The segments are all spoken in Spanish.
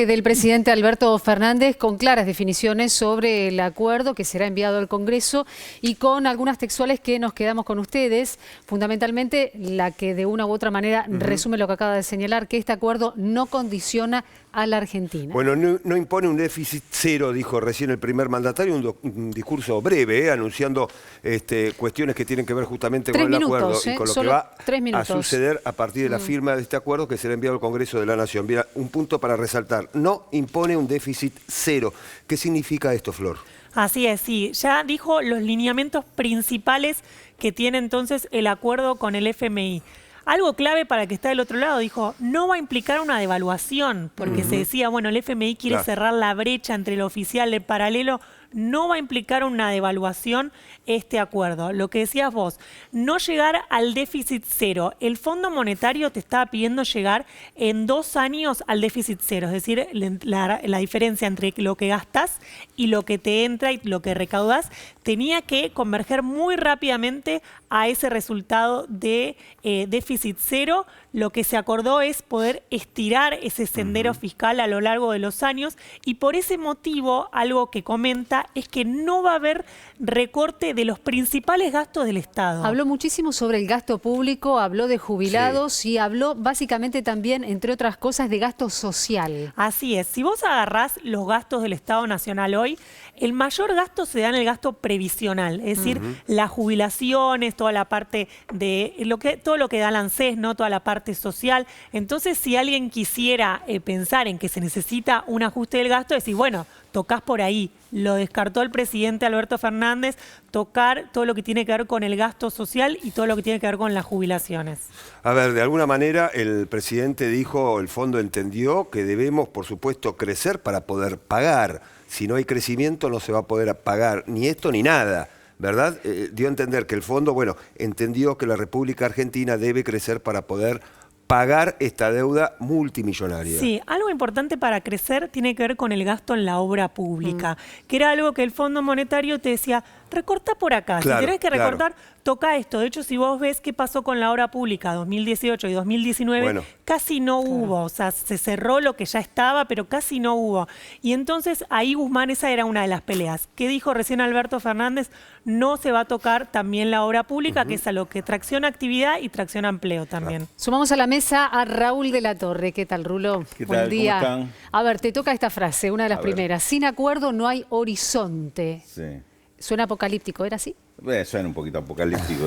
del presidente Alberto Fernández con claras definiciones sobre el acuerdo que será enviado al Congreso y con algunas textuales que nos quedamos con ustedes, fundamentalmente la que de una u otra manera resume lo que acaba de señalar, que este acuerdo no condiciona a la Argentina. Bueno, no impone un déficit cero, dijo recién el primer mandatario, un discurso breve, anunciando cuestiones que tienen que ver justamente con el acuerdo y con lo que va a suceder a partir de la firma de este acuerdo que será enviado al Congreso de la Nación. Mira, un punto para resaltar, no impone un déficit cero. ¿Qué significa esto, Flor? Así es, sí. Ya dijo los lineamientos principales que tiene entonces el acuerdo con el FMI. Algo clave para el que está del otro lado, dijo, no va a implicar una devaluación, porque se decía, bueno, el FMI quiere cerrar la brecha entre el oficial y el paralelo, no va a implicar una devaluación este acuerdo. Lo que decías vos, no llegar al déficit cero. El Fondo Monetario te estaba pidiendo llegar en 2 años al déficit cero, es decir, la diferencia entre lo que gastas y lo que te entra y lo que recaudas tenía que converger muy rápidamente a ese resultado de déficit cero. Lo que se acordó es poder estirar ese sendero fiscal a lo largo de los años y por ese motivo algo que comenta es que no va a haber recorte de los principales gastos del Estado. Habló muchísimo sobre el gasto público, habló de jubilados y habló básicamente también, entre otras cosas, de gasto social. Así es. Si vos agarrás los gastos del Estado Nacional hoy, el mayor gasto se da en el gasto previsional, es decir, las jubilaciones, toda la parte de todo lo que da el ANSES, ¿no? Toda la parte social. Entonces, si alguien quisiera pensar en que se necesita un ajuste del gasto, decís, bueno, tocás por ahí. Lo descartó el presidente Alberto Fernández, tocar todo lo que tiene que ver con el gasto social y todo lo que tiene que ver con las jubilaciones. A ver, de alguna manera el presidente dijo, el fondo entendió que debemos, por supuesto, crecer para poder pagar. Si no hay crecimiento no se va a poder pagar ni esto ni nada, ¿verdad? Dio a entender que el fondo, bueno, entendió que la República Argentina debe crecer para poder pagar esta deuda multimillonaria. Sí, algo importante para crecer tiene que ver con el gasto en la obra pública, que era algo que el Fondo Monetario te decía, recorta por acá, claro, si tenés que recortar, toca esto. De hecho, si vos ves qué pasó con la obra pública 2018 y 2019, casi no hubo, o sea, se cerró lo que ya estaba, pero casi no hubo. Y entonces ahí Guzmán, esa era una de las peleas. ¿Qué dijo recién Alberto Fernández? No se va a tocar también la obra pública, que es a lo que tracciona actividad y tracciona empleo también. Sumamos a la mesa a Raúl de la Torre. ¿Qué tal, Rulo? ¿Qué Buen tal? día. ¿Cómo están? A ver, te toca esta frase, una de las primeras. Sin acuerdo no hay horizonte. Sí. Suena apocalíptico, ¿era así? Suena un poquito apocalíptico.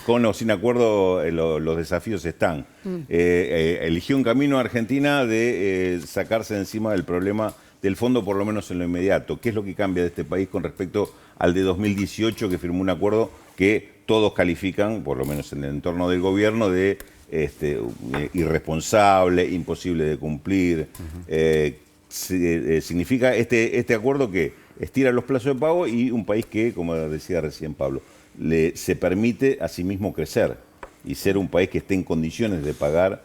Con o sin acuerdo, los desafíos están. Eligió un camino Argentina de sacarse de encima del problema del fondo, por lo menos en lo inmediato. ¿Qué es lo que cambia de este país con respecto al de 2018, que firmó un acuerdo que todos califican, por lo menos en el entorno del gobierno, de irresponsable, imposible de cumplir? Significa este acuerdo que estira los plazos de pago y un país que, como decía recién Pablo, se permite a sí mismo crecer y ser un país que esté en condiciones de pagar,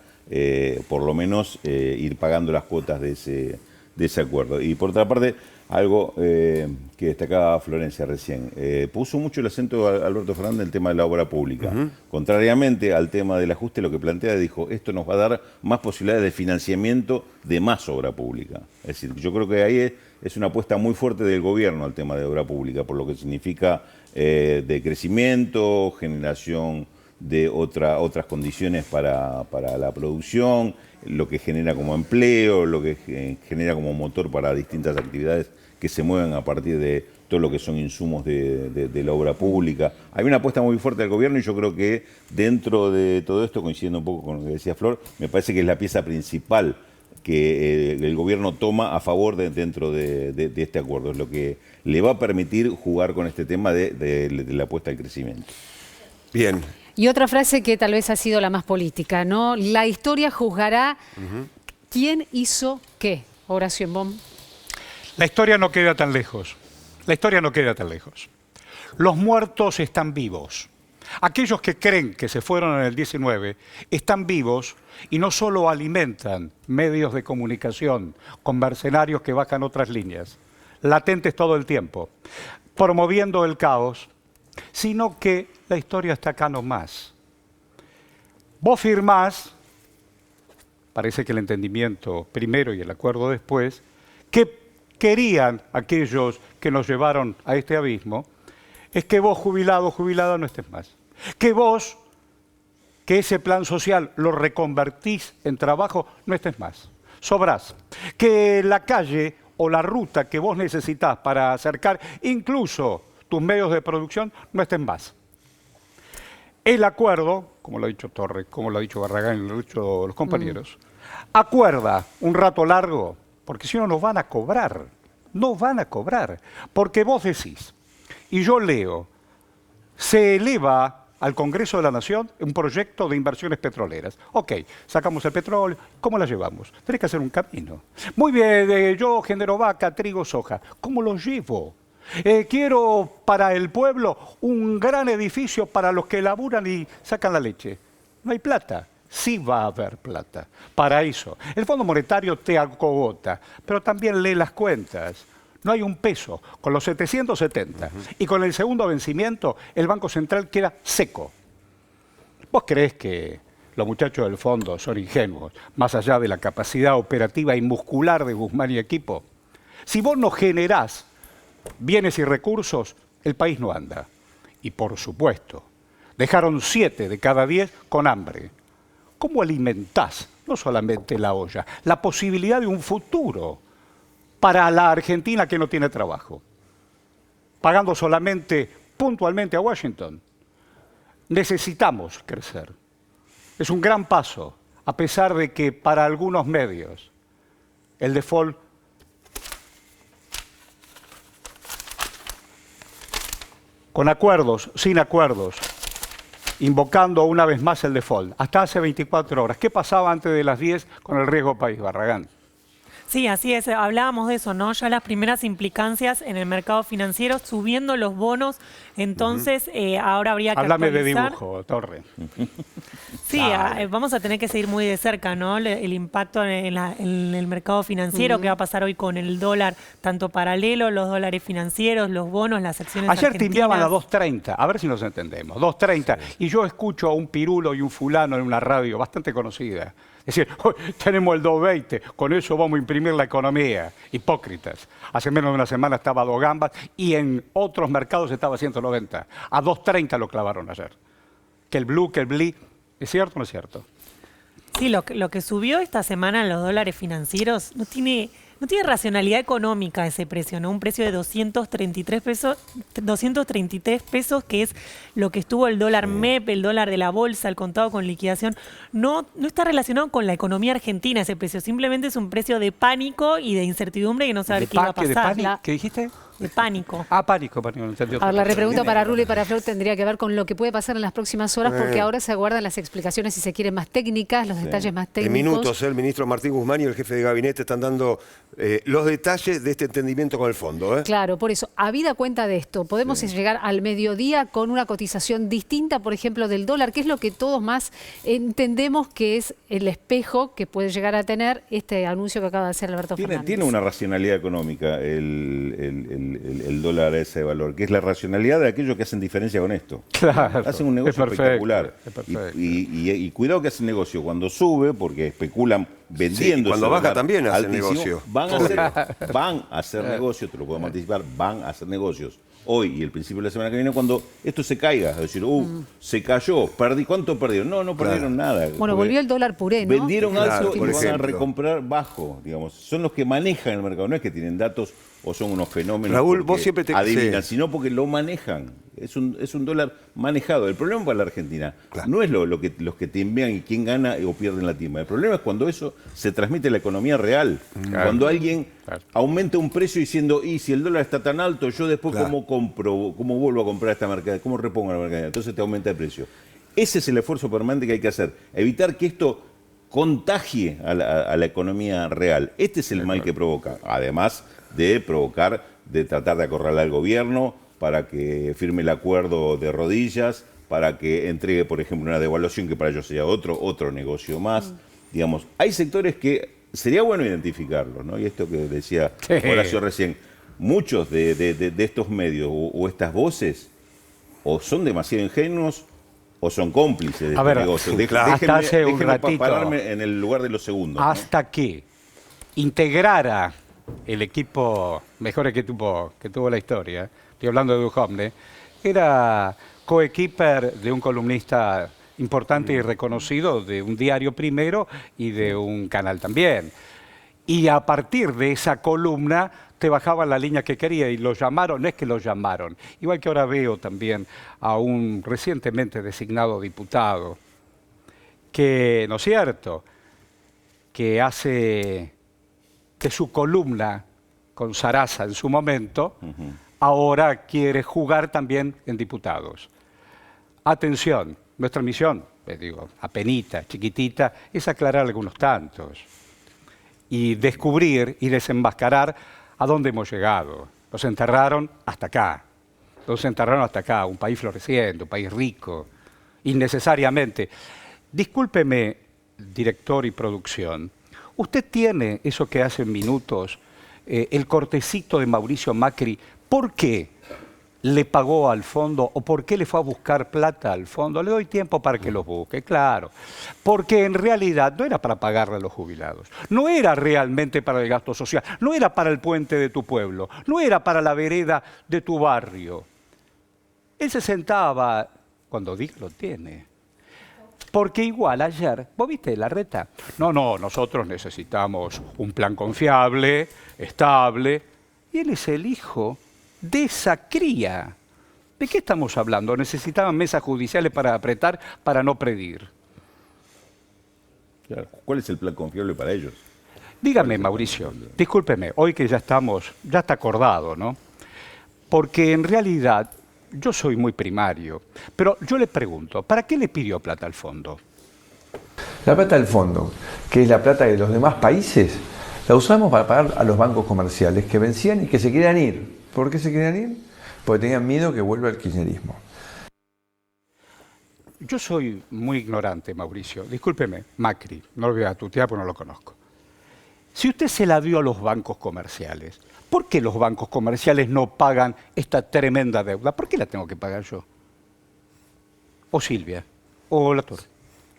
por lo menos ir pagando las cuotas de ese acuerdo. Y por otra parte, algo que destacaba Florencia recién, puso mucho el acento Alberto Fernández en el tema de la obra pública. Contrariamente al tema del ajuste, lo que plantea, dijo, esto nos va a dar más posibilidades de financiamiento de más obra pública. Es decir, yo creo que ahí es una apuesta muy fuerte del gobierno al tema de obra pública, por lo que significa de crecimiento, generación de otras condiciones para la producción, lo que genera como empleo, lo que genera como motor para distintas actividades que se mueven a partir de todo lo que son insumos de la obra pública. Hay una apuesta muy fuerte del gobierno y yo creo que dentro de todo esto, coincidiendo un poco con lo que decía Flor, me parece que es la pieza principal que el gobierno toma a favor dentro de este acuerdo. Es lo que le va a permitir jugar con este tema de la apuesta al crecimiento. Bien. Y otra frase que tal vez ha sido la más política, ¿no? La historia juzgará quién hizo qué. Horacio Embón. La historia no queda tan lejos. La historia no queda tan lejos. Los muertos están vivos. Aquellos que creen que se fueron en el 19 están vivos y no solo alimentan medios de comunicación con mercenarios que bajan otras líneas, latentes todo el tiempo, promoviendo el caos, sino que la historia está acá nomás. Vos firmás parece que el entendimiento primero y el acuerdo después, que querían aquellos que nos llevaron a este abismo, es que vos, jubilado o jubilada, no estés más. Que vos, que ese plan social lo reconvertís en trabajo, no estés más. Sobrás. Que la calle o la ruta que vos necesitás para acercar incluso tus medios de producción no estén más. El acuerdo, como lo ha dicho Torres, como lo ha dicho Barragán y lo han dicho los compañeros, acuerda un rato largo, porque si no nos van a cobrar. No van a cobrar. Porque vos decís, y yo leo, se eleva al Congreso de la Nación un proyecto de inversiones petroleras. Ok, sacamos el petróleo, ¿cómo la llevamos? Tenés que hacer un camino. Muy bien, yo genero vaca, trigo, soja. ¿Cómo lo llevo? Quiero para el pueblo un gran edificio para los que laburan y sacan la leche. No hay plata. Sí va a haber plata para eso. El Fondo Monetario te acogota, pero también lee las cuentas. No hay un peso. Con los 770 y con el segundo vencimiento, el Banco Central queda seco. ¿Vos creés que los muchachos del fondo son ingenuos, más allá de la capacidad operativa y muscular de Guzmán y equipo? Si vos no generás bienes y recursos, el país no anda. Y por supuesto, dejaron 7 de cada 10 con hambre. ¿Cómo alimentás, no solamente la olla, la posibilidad de un futuro para la Argentina que no tiene trabajo? Pagando solamente puntualmente a Washington. Necesitamos crecer. Es un gran paso, a pesar de que para algunos medios el default con acuerdos, sin acuerdos, invocando una vez más el default. Hasta hace 24 horas. ¿Qué pasaba antes de las 10 con el riesgo país, Barragán? Sí, así es. Hablábamos de eso, ¿no? Ya las primeras implicancias en el mercado financiero, subiendo los bonos. Entonces, ahora habría que Háblame de actualizar. dibujo, Torre. Sí, vamos a tener que seguir muy de cerca, ¿no? El impacto en el mercado financiero, qué va a pasar hoy con el dólar, tanto paralelo, los dólares financieros, los bonos, las acciones Ayer argentinas. timbiaban a 2.30, a ver si nos entendemos, 2.30. Sí. Y yo escucho a un pirulo y un fulano en una radio bastante conocida decir, tenemos el 2.20, con eso vamos a imprimir la economía. Hipócritas. Hace menos de una semana estaba a 2 gambas y en otros mercados estaba a 190. A 2.30 lo clavaron ayer. Que el blue, que el bli, ¿es cierto o no es cierto? Sí, lo que subió esta semana en los dólares financieros no tiene racionalidad económica ese precio, ¿no? Un precio de 233 pesos, que es lo que estuvo el dólar MEP, el dólar de la bolsa, el contado con liquidación. No está relacionado con la economía argentina ese precio, simplemente es un precio de pánico y de incertidumbre y no saber qué iba a pasar. ¿Qué dijiste? De pánico. Ah, pánico, no entendió. Ahora, la repregunta para Rulo y para Flor tendría que ver con lo que puede pasar en las próximas horas, porque ahora se aguardan las explicaciones, si se quieren, más técnicas, los detalles más técnicos. En minutos, el ministro Martín Guzmán y el jefe de gabinete están dando los detalles de este entendimiento con el fondo. Claro, por eso, habida cuenta de esto, podemos llegar al mediodía con una cotización distinta, por ejemplo, del dólar, que es lo que todos más entendemos que es el espejo que puede llegar a tener este anuncio que acaba de hacer Alberto Fernández. Tiene una racionalidad económica el dólar a ese valor, que es la racionalidad de aquellos que hacen diferencia con esto. Claro, hacen un negocio espectacular. Y cuidado que hacen negocio cuando sube, porque especulan vendiendo. Sí, cuando baja también hacen negocio. Van a hacer negocio, te lo podemos anticipar, van a hacer negocios. Hoy y el principio de la semana que viene, cuando esto se caiga, es decir, se cayó, ¿cuánto perdieron? No perdieron nada. Bueno, volvió el dólar puré, ¿no? Vendieron alto y van a recomprar bajo, digamos. Son los que manejan el mercado, no es que tienen datos o son unos fenómenos. Raúl, vos siempre te adivinan, sino porque lo manejan. Es un dólar manejado. El problema para la Argentina no es los que te envían y quién gana o pierde en la timba. El problema es cuando eso se transmite a la economía real. Cuando alguien aumenta un precio diciendo, y si el dólar está tan alto, yo después cómo vuelvo a comprar esta mercadería, cómo repongo la mercadería. Entonces te aumenta el precio. Ese es el esfuerzo permanente que hay que hacer. Evitar que esto contagie a la economía real. Este es el mal que provoca. Además de tratar de acorralar al gobierno para que firme el acuerdo de rodillas, para que entregue, por ejemplo, una devaluación que para ellos sería otro negocio más. Digamos, hay sectores que sería bueno identificarlos, ¿no? Y esto que decía Horacio recién, muchos de estos medios o estas voces o son demasiado ingenuos o son cómplices de A este ver, negocio. sí, claro. Hasta hace un déjenme ratito. pararme en el lugar de los segundos. ¿no? Hasta que integrara el equipo, mejor equipo que tuvo la historia, estoy hablando de Duhovne, era coequiper de un columnista importante y reconocido de un diario primero y de un canal también. Y a partir de esa columna te bajaban la línea que quería y lo llamaron, no es que lo llamaron, igual que ahora veo también a un recientemente designado diputado que, ¿no es cierto?, que hace de su columna con Sarasa en su momento, ahora quiere jugar también en diputados. Atención, nuestra misión, les digo, apenita, chiquitita, es aclarar algunos tantos y descubrir y desenmascarar a dónde hemos llegado. Nos enterraron hasta acá, un país floreciendo, un país rico, innecesariamente. Discúlpeme, director y producción, usted tiene eso que hace minutos, el cortecito de Mauricio Macri, ¿por qué le pagó al fondo o por qué le fue a buscar plata al fondo? Le doy tiempo para que lo busque, claro. Porque en realidad no era para pagarle a los jubilados, no era realmente para el gasto social, no era para el puente de tu pueblo, no era para la vereda de tu barrio. Él se sentaba, cuando diga lo tiene. Porque igual ayer, ¿vos viste la reta? No, nosotros necesitamos un plan confiable, estable, y él es el hijo de esa cría. ¿De qué estamos hablando? Necesitaban mesas judiciales para apretar, para no predir. Claro. ¿Cuál es el plan confiable para ellos? Dígame, Mauricio, discúlpeme, hoy que ya está acordado, ¿no? Porque en realidad yo soy muy primario, pero yo le pregunto, ¿para qué le pidió plata al fondo? La plata del fondo, que es la plata de los demás países, la usamos para pagar a los bancos comerciales que vencían y que se querían ir. ¿Por qué se querían ir? Porque tenían miedo que vuelva el kirchnerismo. Yo soy muy ignorante, Mauricio. Discúlpeme, Macri, no lo voy a tutear porque no lo conozco. Si usted se la dio a los bancos comerciales, ¿por qué los bancos comerciales no pagan esta tremenda deuda? ¿Por qué la tengo que pagar yo? O Silvia, o la Torre.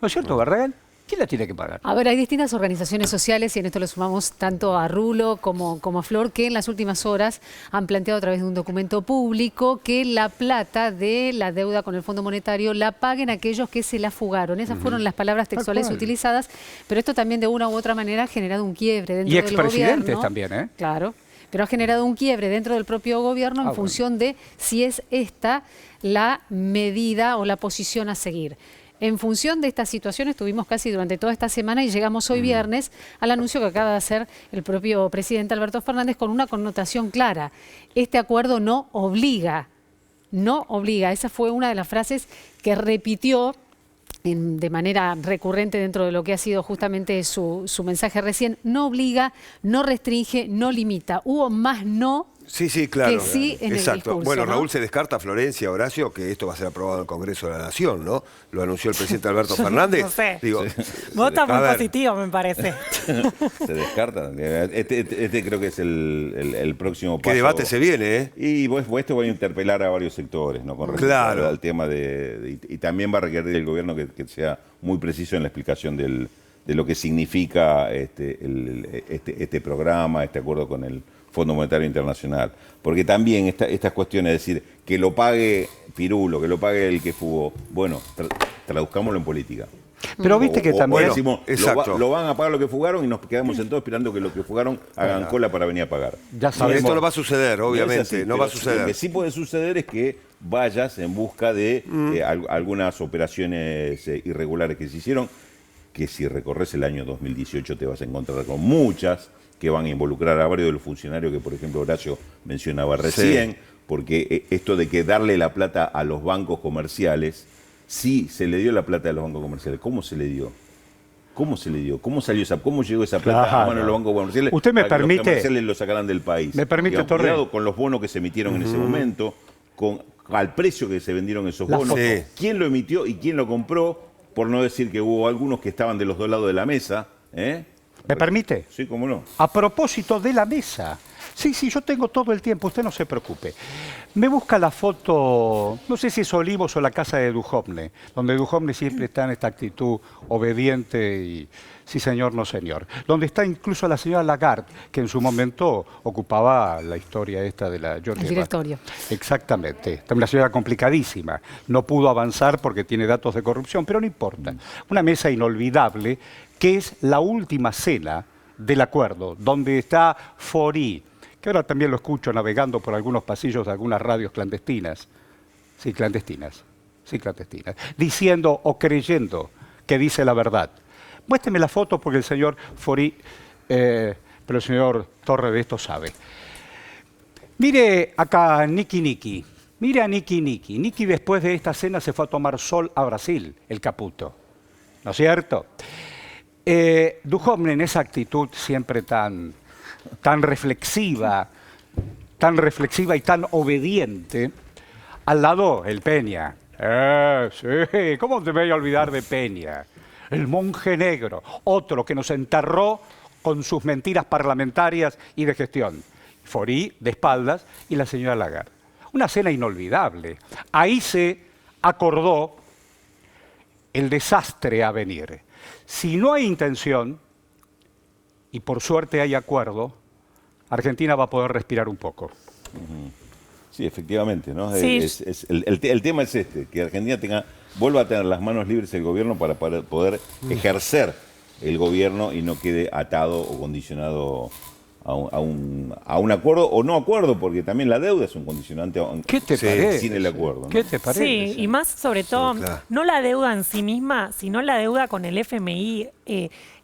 ¿No es cierto, Barragán? ¿Quién la tiene que pagar? A ver, hay distintas organizaciones sociales, y en esto lo sumamos tanto a Rulo como a Flor, que en las últimas horas han planteado a través de un documento público que la plata de la deuda con el Fondo Monetario la paguen aquellos que se la fugaron. Esas fueron las palabras textuales utilizadas, pero esto también de una u otra manera ha generado un quiebre dentro del gobierno. Y expresidentes también, ¿eh? Claro, pero ha generado un quiebre dentro del propio gobierno en función de si es esta la medida o la posición a seguir. En función de esta situación estuvimos casi durante toda esta semana y llegamos hoy viernes al anuncio que acaba de hacer el propio presidente Alberto Fernández con una connotación clara. Este acuerdo no obliga. Esa fue una de las frases que repitió de manera recurrente dentro de lo que ha sido justamente su mensaje recién. No obliga, no restringe, no limita. Hubo más no Sí, claro. que sí en el discurso, Bueno, ¿no? Raúl, se descarta, Florencia, Horacio, que esto va a ser aprobado en el Congreso de la Nación, ¿no? Lo anunció el presidente Alberto Fernández. No sé. Digo, Vos estás muy a ver, positivo, me parece. Se descarta. Este creo que es el próximo paso. ¿qué debate se viene, eh? Y esto va a interpelar a varios sectores, ¿no? Con respecto Claro. al tema y también va a requerir el gobierno que sea muy preciso en la explicación de lo que significa este programa, este acuerdo con el Fondo Monetario Internacional. Porque también estas cuestiones, es decir, que lo pague Pirulo, que lo pague el que fugó, bueno, traduzcámoslo en política. Pero viste que también... decimos, exacto. lo van a pagar lo que fugaron y nos quedamos sentados esperando que los que fugaron hagan cola para venir a pagar. Ya No, sabemos. esto no va a suceder, obviamente, No es así, no va a pero suceder. Lo que sí puede suceder es que vayas en busca de algunas operaciones irregulares que se hicieron, que si recorres el año 2018 te vas a encontrar con muchas que van a involucrar a varios de los funcionarios que, por ejemplo, Horacio mencionaba recién, porque esto de que darle la plata a los bancos comerciales, sí se le dio la plata a los bancos comerciales. ¿Cómo se le dio? ¿Cómo se le dio? ¿Cómo salió cómo llegó esa plata a manos de los bancos comerciales? ¿Usted me para que permite? los comerciales lo sacaran del país. ¿Me permite, Digamos, Torre? cuidado con los bonos que se emitieron en ese momento, al precio que se vendieron esos La bonos, foto. quién lo emitió y quién lo compró, por no decir que hubo algunos que estaban de los dos lados de la mesa, ¿eh? ¿Me permite? Sí, cómo no. A propósito de la mesa, Sí, sí, yo tengo todo el tiempo, usted no se preocupe. Me busca la foto, no sé si es Olivos o la casa de Duhovne, donde Duhovne siempre está en esta actitud obediente y sí señor, no señor. Donde está incluso la señora Lagarde, que en su momento ocupaba la historia esta de la Georgia. El directorio. Exactamente. Una señora complicadísima. No pudo avanzar porque tiene datos de corrupción, pero no importa. Una mesa inolvidable que es la última cena del acuerdo, donde está Faure, que ahora también lo escucho navegando por algunos pasillos de algunas radios clandestinas, sí, clandestinas, diciendo o creyendo que dice la verdad. Muéstreme la foto porque el señor Faure, pero el señor Torre de esto sabe. Mire acá Nicky. Mire a Nicky. Nicky después de esta cena se fue a tomar sol a Brasil, el Caputo. ¿No es cierto? Duhovne en esa actitud siempre tan reflexiva y tan obediente, al lado el Peña. Sí, ¿cómo te voy a olvidar de Peña? El monje negro, otro que nos enterró con sus mentiras parlamentarias y de gestión. Faure de espaldas y la señora Lagarde. Una cena inolvidable. Ahí se acordó el desastre a venir. Si no hay intención, y por suerte hay acuerdo, Argentina va a poder respirar un poco. Sí, efectivamente, ¿no? Sí. El tema es este, que Argentina vuelva a tener las manos libres el gobierno para poder ejercer el gobierno y no quede atado o condicionado a un acuerdo o no acuerdo, porque también la deuda es un condicionante. ¿Qué te parece? Sin el acuerdo, ¿no? ¿Qué te parece? Sí, y más sobre todo, claro. no la deuda en sí misma, sino la deuda con el FMI.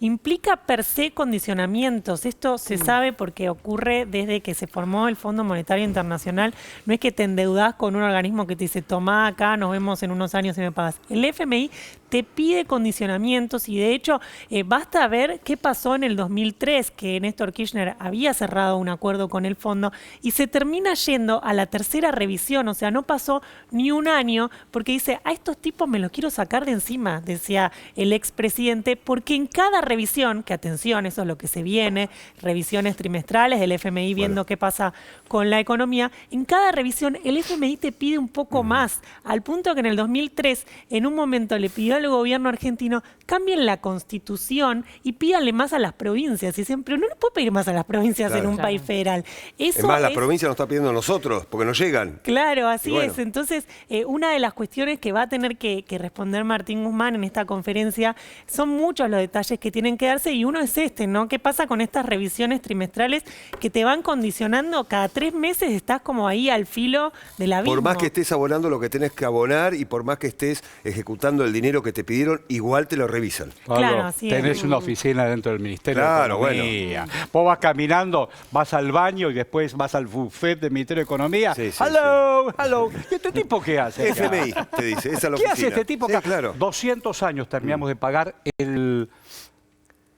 Implica per se condicionamientos. Esto se sabe porque ocurre desde que se formó el Fondo Monetario Internacional. No es que te endeudás con un organismo que te dice, tomá acá, nos vemos en unos años y me pagas. El FMI te pide condicionamientos y de hecho basta ver qué pasó en el 2003, que Néstor Kirchner había cerrado un acuerdo con el fondo y se termina yendo a la tercera revisión. O sea, no pasó ni un año porque dice, a estos tipos me los quiero sacar de encima, decía el expresidente, porque en cada revisión, que atención, eso es lo que se viene, revisiones trimestrales del FMI viendo qué pasa con la economía, en cada revisión el FMI te pide un poco más, al punto que en el 2003, en un momento le pidió al gobierno argentino, cambien la constitución y pídanle más a las provincias. Y dicen, pero no le puedo pedir más a las provincias Claro. en un país federal. Eso Es más, la provincia nos está pidiendo a nosotros, porque no llegan. Claro, así Y bueno. es. Entonces, una de las cuestiones que va a tener que responder Martín Guzmán en esta conferencia son muchos los detalles que tienen que darse y uno es este, ¿no? ¿Qué pasa con estas revisiones trimestrales que te van condicionando? Cada 3 meses estás como ahí al filo del abismo. Por más que estés abonando lo que tenés que abonar y por más que estés ejecutando el dinero que te pidieron, igual te lo revisan. Pablo, Claro, así es. tenés una oficina dentro del Ministerio Claro, de Economía. Vos vas caminando, vas al baño y después vas al buffet del Ministerio de Economía. Sí, sí, Hello. ¿Y este tipo qué hace? acá? FMI, te dice, esa es la ¿Qué oficina. hace este tipo Sí, acá? claro. 200 años terminamos de pagar el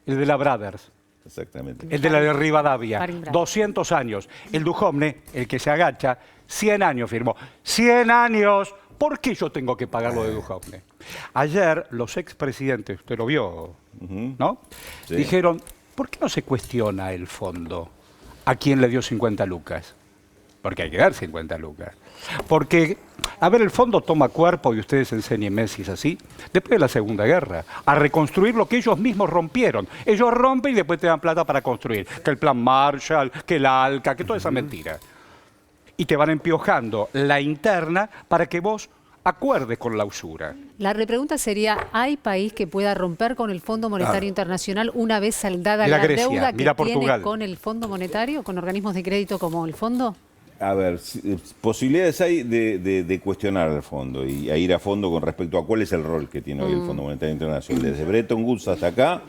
de la Brothers. Exactamente. El de la de Rivadavia, Baring Brothers. 200 años. El Duhovne, el que se agacha, 100 años firmó. 100 años. ¿Por qué yo tengo que pagar lo de Duhovne? Ayer los expresidentes, usted lo vio, ¿no? Sí. Dijeron, ¿por qué no se cuestiona el fondo a quién le dio 50 lucas? Porque hay que dar 50 lucas. Porque, a ver, el fondo toma cuerpo, y ustedes enséñenme si es así, después de la Segunda Guerra, a reconstruir lo que ellos mismos rompieron. Ellos rompen y después te dan plata para construir. Que el plan Marshall, que el ALCA, que toda esa mentira. Y te van empiojando la interna para que vos acuerdes con la usura. La repregunta sería, ¿hay país que pueda romper con el Fondo Monetario Internacional una vez saldada Mira la Grecia, deuda que mira tiene Portugal. con el Fondo Monetario, con organismos de crédito como el Fondo? A ver, posibilidades hay de cuestionar el fondo y a ir a fondo con respecto a cuál es el rol que tiene hoy el Fondo Monetario Internacional. Desde Bretton Woods hasta acá,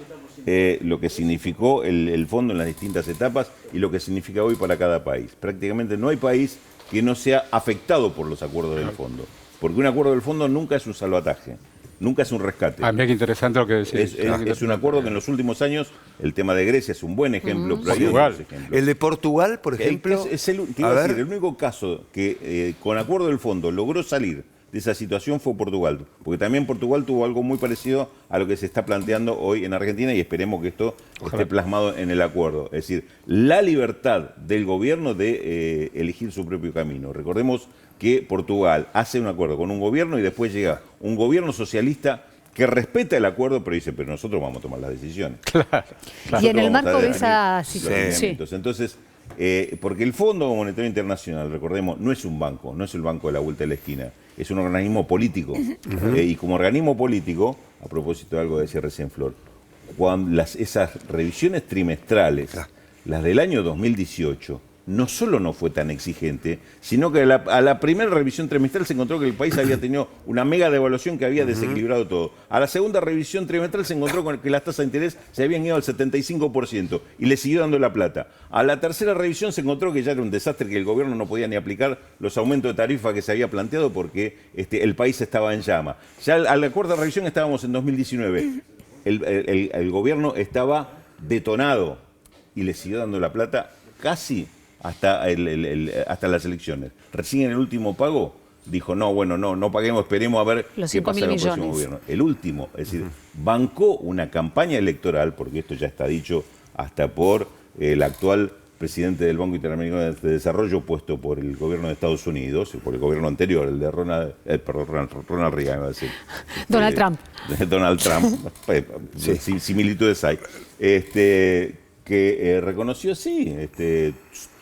lo que significó el fondo en las distintas etapas y lo que significa hoy para cada país. Prácticamente no hay país que no sea afectado por los acuerdos del fondo, porque un acuerdo del fondo nunca es un salvataje. Nunca es un rescate. Ah, mira qué interesante lo que decís. Es un acuerdo que en los últimos años, el tema de Grecia es un buen ejemplo, pero hay Portugal. otros ejemplos. El de Portugal, por ejemplo. Te iba a decir, el único caso que con acuerdo del fondo logró salir de esa situación fue Portugal, porque también Portugal tuvo algo muy parecido a lo que se está planteando hoy en Argentina y esperemos que esto esté plasmado en el acuerdo. Es decir, la libertad del gobierno de elegir su propio camino. Recordemos que Portugal hace un acuerdo con un gobierno y después llega un gobierno socialista que respeta el acuerdo, pero dice, pero nosotros vamos a tomar las decisiones. Claro. Y en el Nosotros vamos marco a de definir esa los situación. Sí. lineamientos. Entonces, porque el Fondo Monetario Internacional, recordemos, no es un banco, no es el banco de la vuelta de la esquina, es un organismo político. Y como organismo político, a propósito de algo que decía recién Flor, cuando esas revisiones trimestrales, las del año 2018, no solo no fue tan exigente, sino que a la primera revisión trimestral se encontró que el país había tenido una mega devaluación que había desequilibrado todo. A la segunda revisión trimestral se encontró con que las tasas de interés se habían ido al 75% y le siguió dando la plata. A la tercera revisión se encontró que ya era un desastre, que el gobierno no podía ni aplicar los aumentos de tarifa que se había planteado porque el país estaba en llama. Ya a la cuarta revisión estábamos en 2019. El gobierno estaba detonado y le siguió dando la plata casi hasta las elecciones. Recién en el último pago dijo, no, bueno, no paguemos, esperemos a ver Los qué 5.000 pasa en el próximo millones. gobierno. El último, es decir, bancó una campaña electoral, porque esto ya está dicho hasta por el actual presidente del Banco Interamericano de Desarrollo, puesto por el gobierno de Estados Unidos, por el gobierno anterior, el de Ronald Reagan, iba a decir. Donald Trump. Donald Trump, similitudes hay. Que reconoció, sí,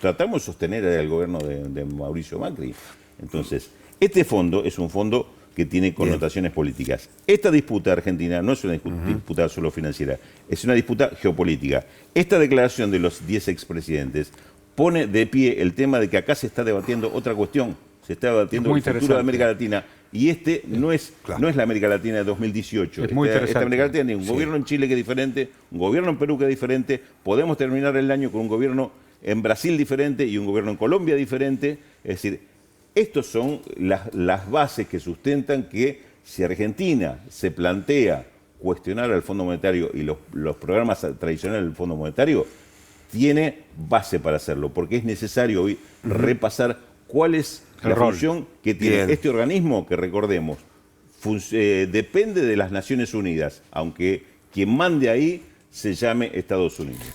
tratamos de sostener al gobierno de Mauricio Macri. Entonces, este fondo es un fondo que tiene connotaciones políticas. Esta disputa argentina no es una disputa solo financiera, es una disputa geopolítica. Esta declaración de los 10 expresidentes pone de pie el tema de que acá se está debatiendo otra cuestión. Se está debatiendo el futuro de América Latina. Y no es la América Latina de 2018. Es muy interesante. Esta América Latina tiene un gobierno en Chile que es diferente, un gobierno en Perú que es diferente. Podemos terminar el año con un gobierno en Brasil diferente y un gobierno en Colombia diferente. Es decir, estas son las bases que sustentan que si Argentina se plantea cuestionar al Fondo Monetario y los programas tradicionales del Fondo Monetario, tiene base para hacerlo, porque es necesario hoy repasar cuál es la función que tiene este organismo, que recordemos, depende de las Naciones Unidas, aunque quien mande ahí se llame Estados Unidos.